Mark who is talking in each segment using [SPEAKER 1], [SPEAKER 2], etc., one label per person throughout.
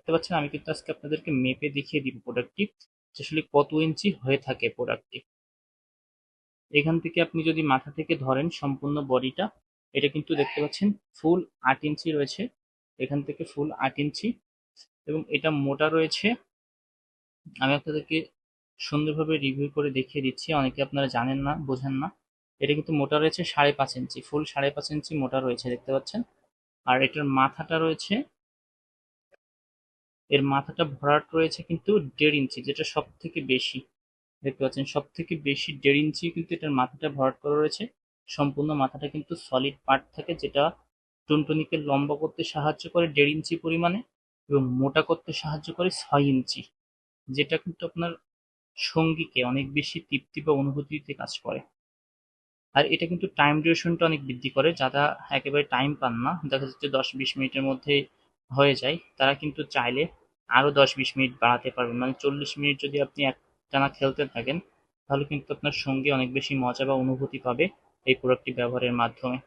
[SPEAKER 1] দেখতে পাচ্ছেন আমি কিন্তু আজকে আপনাদেরকে মেপে দেখিয়ে দিব প্রোডাক্টটি আসলে কত ইঞ্চি হয়ে থাকে প্রোডাক্টটি। এখান থেকে আপনি যদি মাথা থেকে ধরেন সম্পূর্ণ বডিটা, এটা কিন্তু দেখতে পাচ্ছেন ফুল 8 ইঞ্চি রয়েছে। এখান থেকে ফুল 8 ইঞ্চি এবং এটা মোটা রয়েছে। আমি আপনাদেরকে সুন্দরভাবে রিভিউ করে দেখিয়ে দিচ্ছি, অনেকে আপনারা জানেন না, বোঝেন না। এটা কিন্তু মোটা রয়েছে 5.5 ইঞ্চি, ফুল 5.5 ইঞ্চি মোটা রয়েছে দেখতে পাচ্ছেন। আর এটার মাথাটা রয়েছে, এর মাথাটা ভরাট রয়েছে কিন্তু 1.5 ইঞ্চি, যেটা সব থেকে বেশি দেখতে পাচ্ছেন, সব থেকে বেশি 1.5 ইঞ্চি কিন্তু এটার মাথাটা ভরাট করা রয়েছে। সম্পূর্ণ মাথাটা কিন্তু সলিড পার্ট থাকে, যেটা টুনটুনিকে লম্বা করতে সাহায্য করে 1.5 ইঞ্চি পরিমাণে এবং মোটা করতে সাহায্য করে 6 ইঞ্চি, যেটা কিন্তু আপনার সঙ্গীকে অনেক বেশি তৃপ্তি বা অনুভূতিতে কাজ করে। আর এটা কিন্তু টাইম ডিউরেশনটা অনেক বৃদ্ধি করে, যারা একেবারে টাইম পান না, দেখা যাচ্ছে 10-20 মিনিটের মধ্যে হয়ে যায়, তারা কিন্তু চাইলে আরো 10-20 মিনিট বাড়াতে পারবেন। মানে 40 মিনিট যদি আপনি একটানা খেলতে থাকেন, তাহলে কিন্তু আপনার সঙ্গী অনেক বেশি মজা বা অনুভূতি পাবে এই প্রোডাক্টটি ব্যবহারের মাধ্যমে।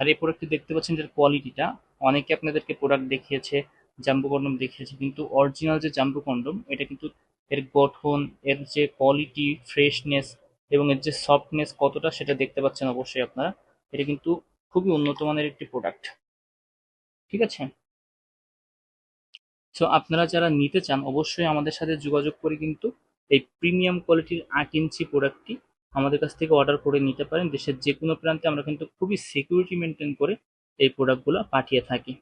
[SPEAKER 1] আর এই প্রোডাক্টটি দেখতে পাচ্ছেন যে কোয়ালিটিটা, অনেকে আপনাদেরকে প্রোডাক্ট দেখিয়েছে, জাম্বো কন্ডম দেখিয়েছে, কিন্তু অরিজিনাল যে জাম্বো কন্ডম, এটা কিন্তু এর গঠন, এর যে কোয়ালিটি, ফ্রেশনেস এবং এর যে সফটনেস কতটা, সেটা দেখতে পাচ্ছেন অবশ্যই আপনারা। এটা কিন্তু খুবই উন্নত মানের একটি প্রোডাক্ট, ঠিক আছে? সো আপনারা যারা নিতে চান অবশ্যই আমাদের সাথে যোগাযোগ করে কিন্তু এই প্রিমিয়াম কোয়ালিটির 8 ইঞ্চি প্রোডাক্টটি আমাদের কাছ থেকে অর্ডার করে নিতে পারেন। দেশের যে কোনো প্রান্তে আমরা কিন্তু খুবই সিকিউরিটি মেনটেন করে এই প্রোডাক্টগুলো পাঠিয়ে থাকি।